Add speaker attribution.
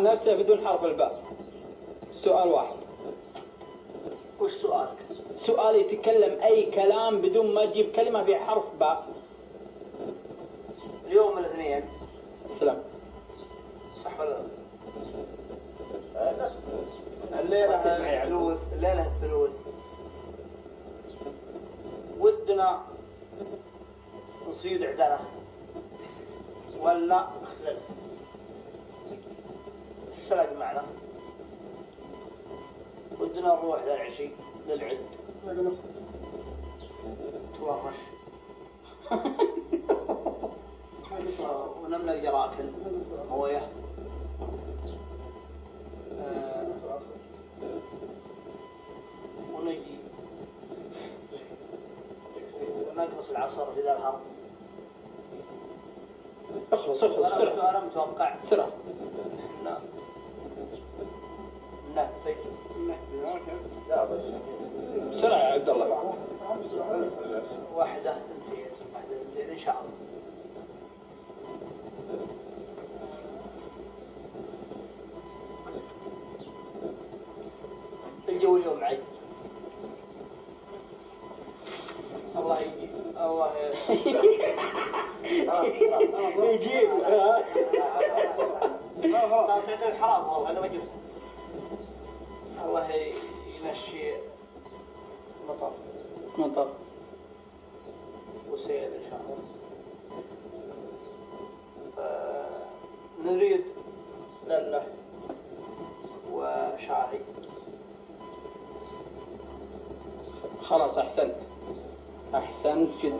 Speaker 1: نفسه بدون حرف الباء. سؤال واحد.
Speaker 2: وش سؤالك؟
Speaker 1: سؤال يتكلم أي كلام بدون ما تجيب كلمة في حرف باء.
Speaker 2: اليوم الاثنين.
Speaker 1: سلام.
Speaker 2: صح ولا لا؟ الليلة الثلوث. ودنا نصيد عدنة ولا خزز. السلق معنا. ودنا نروح للعشي للعد. تورش. ونملك جراكن مويه. ونجي ونقص العصر في ذا الحرب.
Speaker 1: اخلص بسرعة.
Speaker 2: أنا متوقع
Speaker 1: بسرعة.
Speaker 2: نعم.
Speaker 1: بسرعة يا عبد الله.
Speaker 2: واحدة اثنتين إن شاء الله. الجو اليوم عيد. الله يجيب. الله
Speaker 1: يجيب.
Speaker 2: تعطي الحرام والله هذا ما جبت. الله يمشي مطر وسيل إن شاء الله. نريد لله وشاهي.
Speaker 1: خلاص أحسنت جدا.